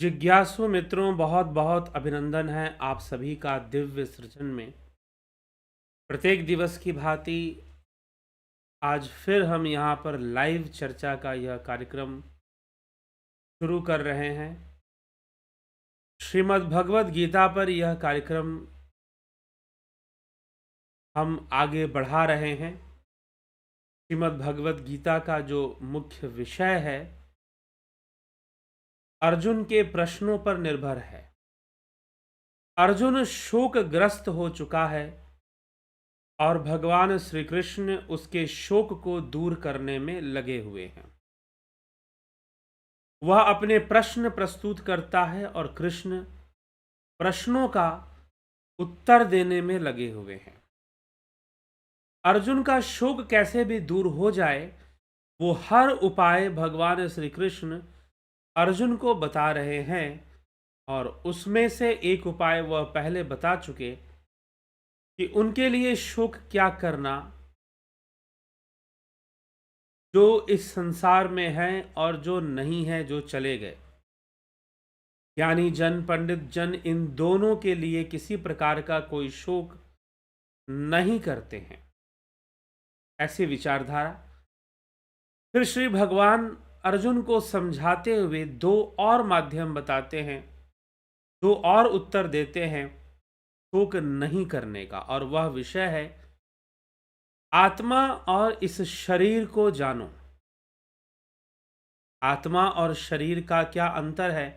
जिज्ञासु मित्रों, बहुत बहुत अभिनंदन है आप सभी का दिव्य सृजन में। प्रत्येक दिवस की भांति आज फिर हम यहाँ पर लाइव चर्चा का यह कार्यक्रम शुरू कर रहे हैं। श्रीमद् भगवद गीता पर यह कार्यक्रम हम आगे बढ़ा रहे हैं। श्रीमद् भगवद गीता का जो मुख्य विषय है अर्जुन के प्रश्नों पर निर्भर है। अर्जुन शोकग्रस्त हो चुका है और भगवान श्री कृष्ण उसके शोक को दूर करने में लगे हुए हैं। वह अपने प्रश्न प्रस्तुत करता है और कृष्ण प्रश्नों का उत्तर देने में लगे हुए हैं। अर्जुन का शोक कैसे भी दूर हो जाए, वो हर उपाय भगवान श्री कृष्ण अर्जुन को बता रहे हैं और उसमें से एक उपाय वह पहले बता चुके कि उनके लिए शोक क्या करना जो इस संसार में है और जो नहीं है, जो चले गए। ज्ञानी जन, पंडित जन, इन दोनों के लिए किसी प्रकार का कोई शोक नहीं करते हैं, ऐसी विचारधारा। फिर श्री भगवान अर्जुन को समझाते हुए दो और माध्यम बताते हैं, दो और उत्तर देते हैं शोक नहीं करने का, और वह विषय है आत्मा और इस शरीर को जानो। आत्मा और शरीर का क्या अंतर है,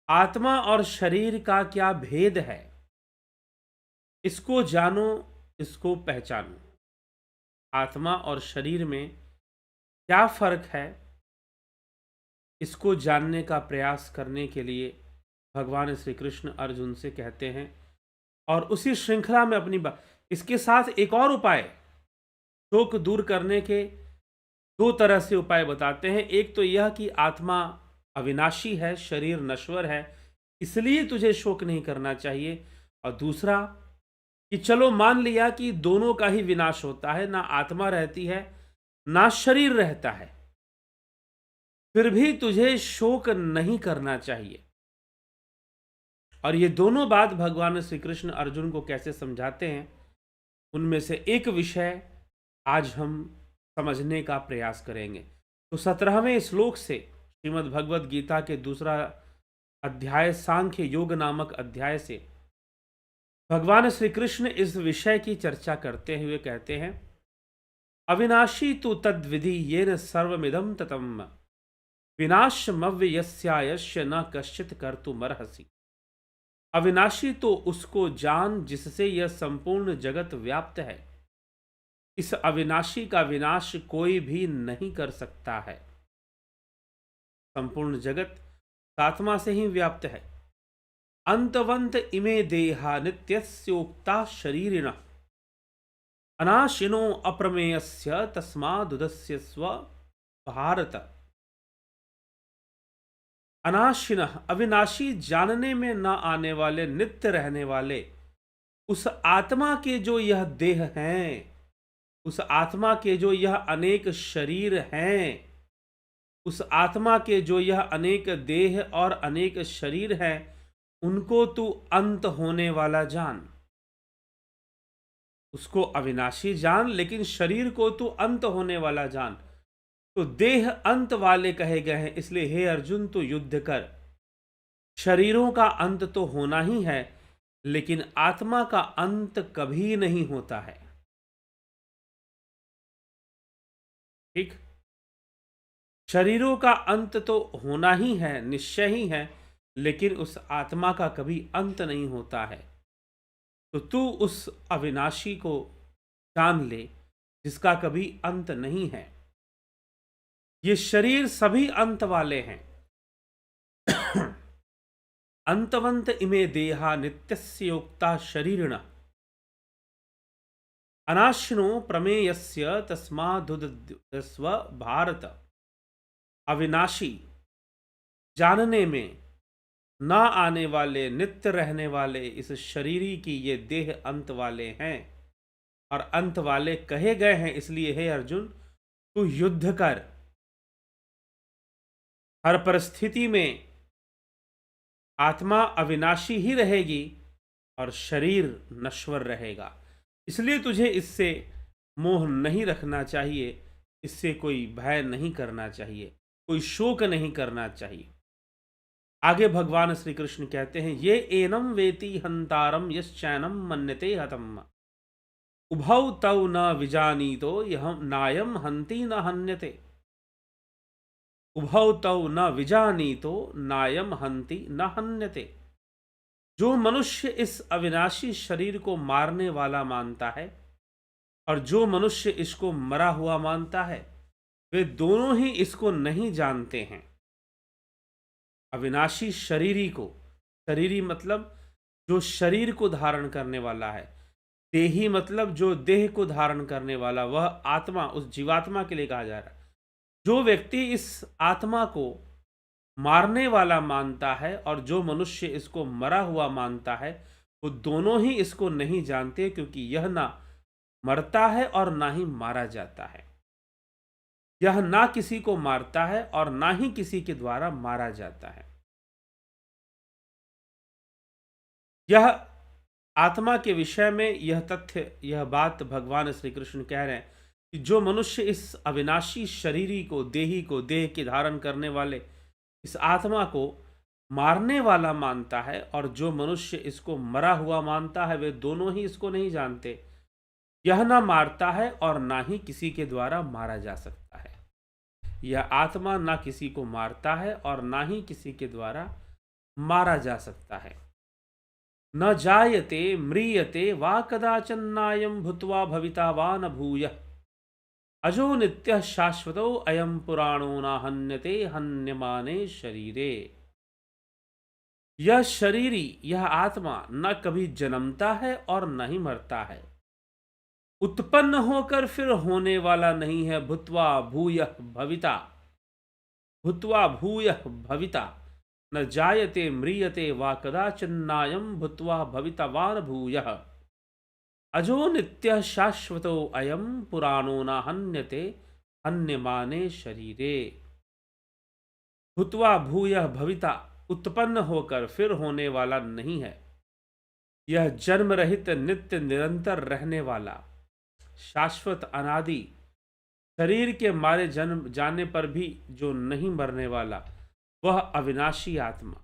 आत्मा और शरीर का क्या भेद है, इसको जानो, इसको पहचानो। आत्मा और शरीर में क्या फर्क है, इसको जानने का प्रयास करने के लिए भगवान श्री कृष्ण अर्जुन से कहते हैं। और उसी श्रृंखला में अपनी बात, इसके साथ एक और उपाय शोक दूर करने के दो तरह से उपाय बताते हैं। एक तो यह कि आत्मा अविनाशी है, शरीर नश्वर है, इसलिए तुझे शोक नहीं करना चाहिए। और दूसरा कि चलो मान लिया कि दोनों का ही विनाश होता है, ना आत्मा रहती है ना शरीर रहता है, फिर भी तुझे शोक नहीं करना चाहिए। और ये दोनों बात भगवान श्री कृष्ण अर्जुन को कैसे समझाते हैं, उनमें से एक विषय आज हम समझने का प्रयास करेंगे। तो 17वें श्लोक से श्रीमद् भगवद गीता के दूसरा अध्याय सांख्य योग नामक अध्याय से भगवान श्री कृष्ण इस विषय की चर्चा करते हुए कहते हैं, अविनाशी तु तद्विधि येन सर्वमिदं ततम् विनाशमव्ययस्यायस्य न कश्चित कर्तुमर्हसि। अविनाशी तो उसको जान जिससे यह संपूर्ण जगत व्याप्त है। इस अविनाशी का विनाश कोई भी नहीं कर सकता है। संपूर्ण जगत आत्मा से ही व्याप्त है। अंतवंत इमे देहा नित्यस्योक्ता शरीरिणः अनाशिनो अप्रमेयस्य तस्मादुदस्य स्व भारत। अनाशिनः अविनाशी, जानने में न आने वाले, नित्य रहने वाले उस आत्मा के जो यह देह हैं, उस आत्मा के जो यह अनेक शरीर हैं, उस आत्मा के जो यह अनेक देह और अनेक शरीर हैं, उनको तू अंत होने वाला जान। उसको अविनाशी जान, लेकिन शरीर को तू अंत होने वाला जान। तो देह अंत वाले कहे गए हैं, इसलिए हे अर्जुन तू युद्ध कर। शरीरों का अंत तो होना ही है, लेकिन आत्मा का अंत कभी नहीं होता है। ठीक, शरीरों का अंत तो होना ही है, निश्चय ही है, लेकिन उस आत्मा का कभी अंत नहीं होता है। तो तू उस अविनाशी को जान ले जिसका कभी अंत नहीं है। ये शरीर सभी अंत वाले हैं। अंतवंत इमे देहा नित्यस्योक्ता शरीरिणः अनाशिनो प्रमेयस्य तस्मादुदस्व भारत। अविनाशी, जानने में ना आने वाले, नित्य रहने वाले इस शरीरी की ये देह अंत वाले हैं और अंत वाले कहे गए हैं, इसलिए हे अर्जुन तू युद्ध कर। हर परिस्थिति में आत्मा अविनाशी ही रहेगी और शरीर नश्वर रहेगा। इसलिए तुझे इससे मोह नहीं रखना चाहिए, इससे कोई भय नहीं करना चाहिए, कोई शोक नहीं करना चाहिए। आगे भगवान श्री कृष्ण कहते हैं, ये एनम वेति हंतारम यश्चैनम मन्यते हतम उभौ तौ न विजानीतो यह नायम हंति न हन्यते। उभौ तौ न विजानीतो नायम हंति न हन्यते। जो मनुष्य इस अविनाशी शरीर को मारने वाला मानता है और जो मनुष्य इसको मरा हुआ मानता है, वे दोनों ही इसको नहीं जानते हैं। अविनाशी शरीरी को, शरीरी मतलब जो शरीर को धारण करने वाला है, देही मतलब जो देह को धारण करने वाला, वह आत्मा, उस जीवात्मा के लिए कहा जा रहा है। जो व्यक्ति इस आत्मा को मारने वाला मानता है और जो मनुष्य इसको मरा हुआ मानता है, वो दोनों ही इसको नहीं जानते, क्योंकि यह ना मरता है और ना ही मारा जाता है। यह ना किसी को मारता है और ना ही किसी के द्वारा मारा जाता है। यह आत्मा के विषय में यह तथ्य, यह बात भगवान श्री कृष्ण कह रहे हैं कि जो मनुष्य इस अविनाशी शरीरी को, देही को, देह के धारण करने वाले इस आत्मा को मारने वाला मानता है और जो मनुष्य इसको मरा हुआ मानता है, वे दोनों ही इसको नहीं जानते। यह ना मारता है और ना ही किसी के द्वारा मारा जा सकता है। यह आत्मा ना किसी को मारता है और ना ही किसी के द्वारा मारा जा सकता है। न जायते म्रियते वा कदाचन नायं भूत्वा भविता वा न भूयः अजो नित्यः शाश्वतो अयं पुराणो न हन्यते हन्यमाने शरीरे। यह शरीरी, यह आत्मा न कभी जन्मता है और न ही मरता है, उत्पन्न होकर फिर होने वाला नहीं है। भूत्वा भूयः भविता, भूत्वा भूयः भविता, न जायते म्रियते वा कदाचिन्नायं भूत्वा भविता वा न भूयः अजो नित्यः शाश्वतो अयं पुराणो न हन्यते हन्यमाने शरीरे। भूत्वा भूयः भविता, उत्पन्न होकर फिर होने वाला नहीं है। यह जन्म रहित, नित्य निरंतर रहने वाला, शाश्वत अनादि, शरीर के मारे जन्म जाने पर भी जो नहीं मरने वाला, वह अविनाशी आत्मा,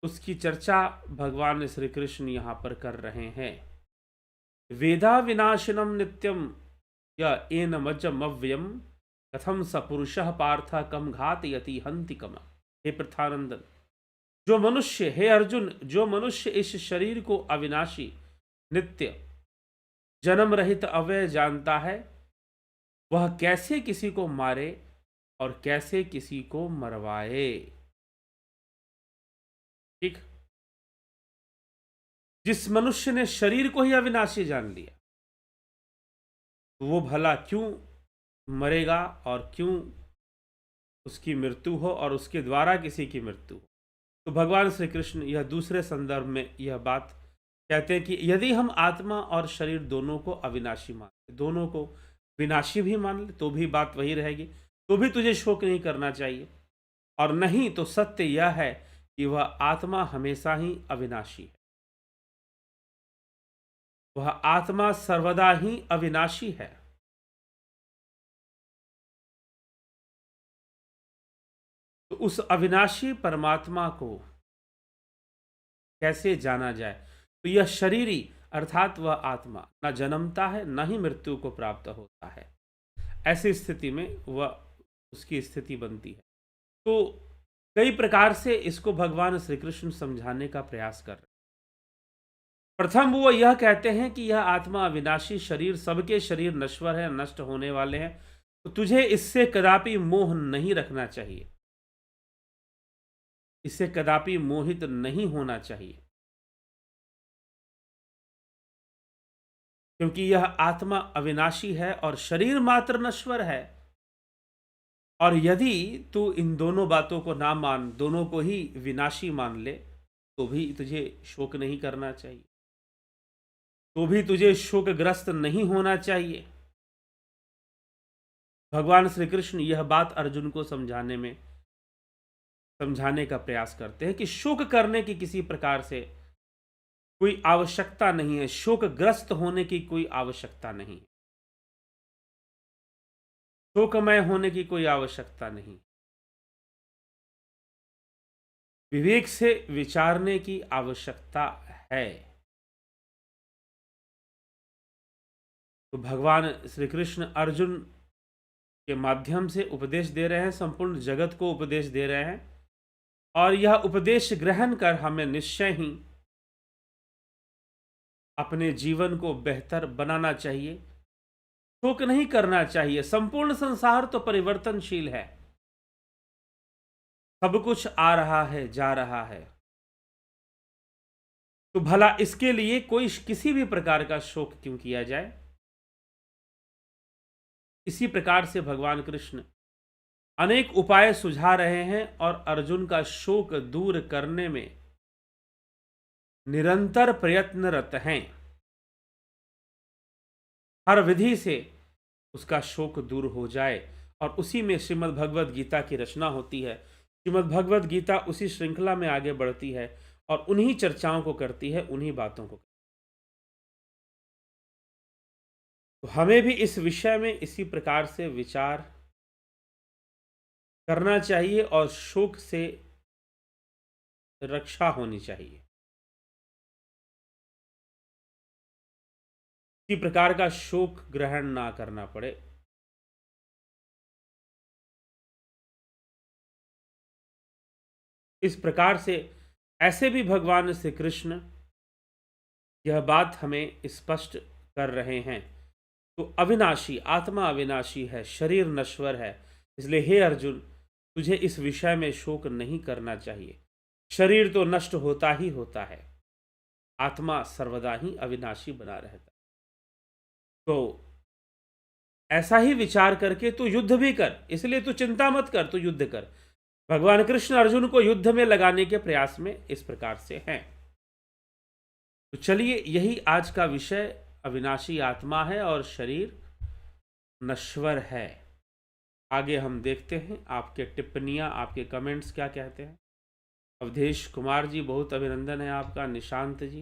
उसकी चर्चा भगवान श्री कृष्ण यहां पर कर रहे हैं। वेदा विनाशिनम नित्यम य एनमजम अव्ययम कथम स पुरुषः पार्थ कम घातयति हन्ति कम। हे प्रथानंदन, जो मनुष्य, हे अर्जुन, जो मनुष्य इस शरीर को अविनाशी, नित्य, जन्म रहित, अव्यय जानता है, वह कैसे किसी को मारे और कैसे किसी को मरवाए। ठीक, जिस मनुष्य ने शरीर को ही अविनाशी जान लिया, वो भला क्यों मरेगा और क्यों उसकी मृत्यु हो और उसके द्वारा किसी की मृत्यु हो। तो भगवान श्री कृष्ण यह दूसरे संदर्भ में यह बात कहते हैं कि यदि हम आत्मा और शरीर दोनों को अविनाशी मान ले, दोनों को विनाशी भी मान ले, तो भी बात वही रहेगी, तो भी तुझे शोक नहीं करना चाहिए। और नहीं तो सत्य यह है कि वह आत्मा हमेशा ही अविनाशी है, वह आत्मा सर्वदा ही अविनाशी है। तो उस अविनाशी परमात्मा को कैसे जाना जाए। तो यह शरीरी अर्थात वह आत्मा न जन्मता है, न ही मृत्यु को प्राप्त होता है। ऐसी स्थिति में वह, उसकी स्थिति बनती है। तो कई प्रकार से इसको भगवान श्री कृष्ण समझाने का प्रयास कर रहे हैं। प्रथम वो यह कहते हैं कि यह आत्मा अविनाशी, शरीर, सबके शरीर नश्वर है, नष्ट होने वाले हैं, तो तुझे इससे कदापि मोह नहीं रखना चाहिए, इससे कदापि मोहित नहीं होना चाहिए, क्योंकि यह आत्मा अविनाशी है और शरीर मात्र नश्वर है। और यदि तू इन दोनों बातों को ना मान, दोनों को ही विनाशी मान ले, तो भी तुझे शोक नहीं करना चाहिए, तो भी तुझे शोकग्रस्त नहीं होना चाहिए। भगवान श्री कृष्ण यह बात अर्जुन को समझाने में समझाने का प्रयास करते हैं कि शोक करने की किसी प्रकार से कोई आवश्यकता नहीं है, शोकग्रस्त होने की कोई आवश्यकता नहीं, शोकमय होने की कोई आवश्यकता नहीं, विवेक से विचारने की आवश्यकता है। तो भगवान श्री कृष्ण अर्जुन के माध्यम से उपदेश दे रहे हैं, संपूर्ण जगत को उपदेश दे रहे हैं, और यह उपदेश ग्रहण कर हमें निश्चय ही अपने जीवन को बेहतर बनाना चाहिए, शोक नहीं करना चाहिए। संपूर्ण संसार तो परिवर्तनशील है, सब कुछ आ रहा है, जा रहा है, तो भला इसके लिए कोई किसी भी प्रकार का शोक क्यों किया जाए। इसी प्रकार से भगवान कृष्ण अनेक उपाय सुझा रहे हैं और अर्जुन का शोक दूर करने में निरंतर प्रयत्नरत हैं। हर विधि से उसका शोक दूर हो जाए, और उसी में श्रीमद् भगवद गीता की रचना होती है। श्रीमद् भगवद गीता उसी श्रृंखला में आगे बढ़ती है और उन्हीं चर्चाओं को करती है, उन्हीं बातों को। तो हमें भी इस विषय में इसी प्रकार से विचार करना चाहिए और शोक से रक्षा होनी चाहिए। किसी प्रकार का शोक ग्रहण ना करना पड़े। इस प्रकार से ऐसे भी भगवान श्री कृष्ण यह बात हमें स्पष्ट कर रहे हैं। तो अविनाशी आत्मा अविनाशी है, शरीर नश्वर है, इसलिए हे अर्जुन, तुझे इस विषय में शोक नहीं करना चाहिए। शरीर तो नष्ट होता ही होता है, आत्मा सर्वदा ही अविनाशी बना रहता। तो ऐसा ही विचार करके तू युद्ध भी कर, इसलिए तू चिंता मत कर, तू युद्ध कर। भगवान कृष्ण अर्जुन को युद्ध में लगाने के प्रयास में इस प्रकार से हैं। तो चलिए, यही आज का विषय अविनाशी आत्मा है और शरीर नश्वर है। आगे हम देखते हैं आपके टिप्पणियां, आपके कमेंट्स क्या कहते हैं। अवधेश कुमार जी, बहुत अभिनंदन है आपका। निशांत जी,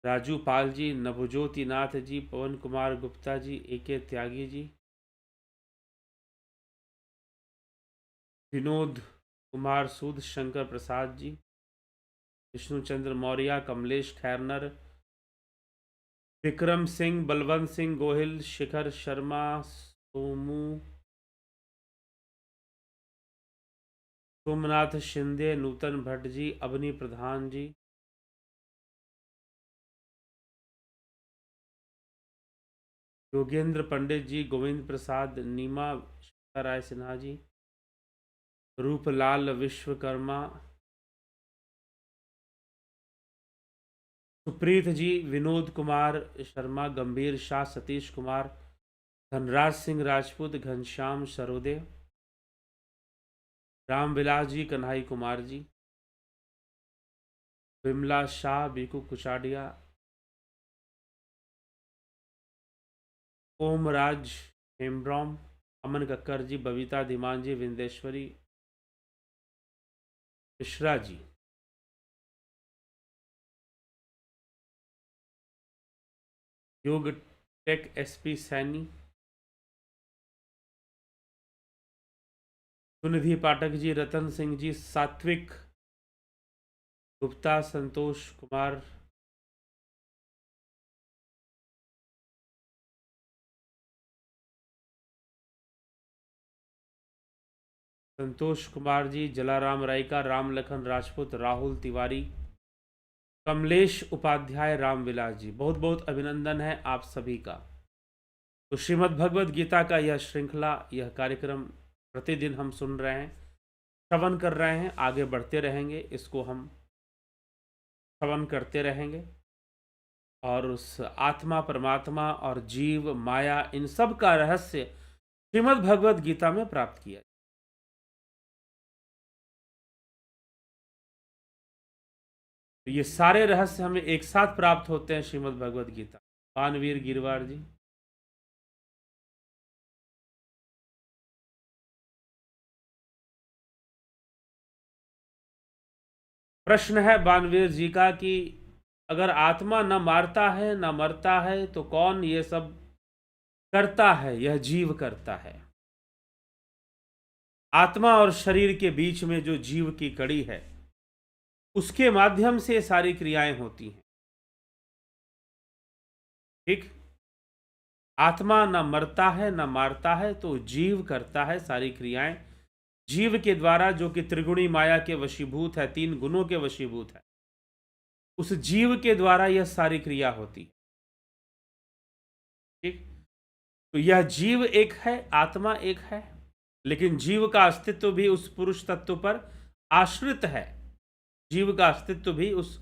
राजू पाल जी, नभुज्योति नाथ जी, पवन कुमार गुप्ता जी, एके त्यागी जी, विनोद कुमार सूद, शंकर प्रसाद जी, विष्णुचंद्र मौर्य, कमलेश खैरनर, विक्रम सिंह, बलवंत सिंह गोहिल, शिखर शर्मा, सोमू, सोमनाथ शिंदे, नूतन भट्ट जी, अवनी प्रधान जी, योगेंद्र पंडित जी, गोविंद प्रसाद, नीमा, राय सिन्हा जी, रूपलाल विश्वकर्मा, सुप्रीत जी, विनोद कुमार शर्मा, गंभीर शाह, सतीश कुमार, धनराज सिंह राजपूत, घनश्याम सरोदे, रामविलास जी, कन्हई कुमार जी, विमला शाह, बीकू कुचाडिया, ओमराज हेमब्रॉम, अमन कक्कर जी, बबीता धीमान जी, विंदेश्वरी मिश्रा जी, योग टेक एसपी सैनी, सुनिधि पाठक जी, रतन सिंह जी, सात्विक गुप्ता, संतोष कुमार, संतोष कुमार जी, जलाराम रायका, राम लखन राजपूत, राहुल तिवारी, कमलेश उपाध्याय, रामविलास जी, बहुत बहुत अभिनंदन है आप सभी का। तो श्रीमद् भगवद गीता का यह श्रृंखला, यह कार्यक्रम प्रतिदिन हम सुन रहे हैं, श्रवण कर रहे हैं, आगे बढ़ते रहेंगे, इसको हम श्रवण करते रहेंगे और उस आत्मा, परमात्मा और जीव, माया, इन सब का रहस्य श्रीमद् भगवद गीता में प्राप्त किया। तो ये सारे रहस्य हमें एक साथ प्राप्त होते हैं श्रीमद् भगवद गीता। पानवीर गिरवार जी, प्रश्न है बानवीर जी का कि अगर आत्मा न मारता है न मरता है तो कौन ये सब करता है? यह जीव करता है। आत्मा और शरीर के बीच में जो जीव की कड़ी है, उसके माध्यम से सारी क्रियाएं होती हैं। ठीक? आत्मा न मरता है न मारता है तो जीव करता है सारी क्रियाएं। जीव के द्वारा, जो कि त्रिगुणी माया के वशीभूत है, 3 गुणों के वशीभूत है, उस जीव के द्वारा यह सारी क्रिया होती है। ठीक? तो यह जीव एक है, आत्मा एक है, लेकिन जीव का अस्तित्व भी उस पुरुष तत्व पर आश्रित है। जीव का अस्तित्व भी उस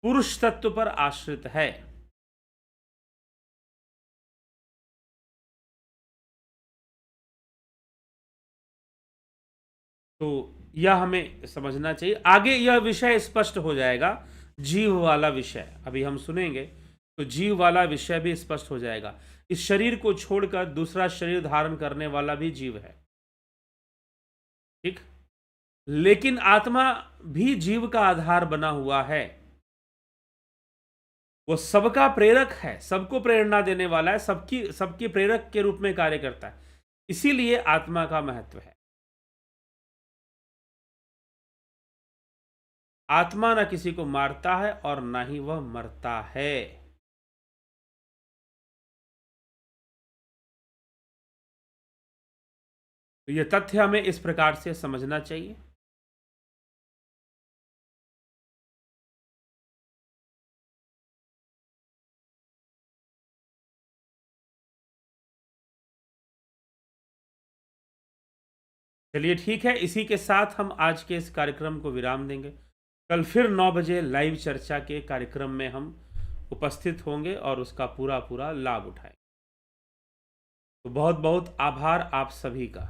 पुरुष तत्व पर आश्रित है। तो यह हमें समझना चाहिए। आगे यह विषय स्पष्ट हो जाएगा, जीव वाला विषय अभी हम सुनेंगे, तो जीव वाला विषय भी स्पष्ट हो जाएगा। इस शरीर को छोड़कर दूसरा शरीर धारण करने वाला भी जीव है। ठीक? लेकिन आत्मा भी जीव का आधार बना हुआ है। वो सबका प्रेरक है, सबको प्रेरणा देने वाला है, सबकी प्रेरक के रूप में कार्य करता है। इसीलिए आत्मा का महत्व है। आत्मा न किसी को मारता है और न ही वह मरता है। तो यह तथ्य हमें इस प्रकार से समझना चाहिए। चलिए ठीक है, इसी के साथ हम आज के इस कार्यक्रम को विराम देंगे। कल फिर 9 बजे लाइव चर्चा के कार्यक्रम में हम उपस्थित होंगे और उसका पूरा पूरा लाभ उठाएंगे। तो बहुत बहुत आभार आप सभी का।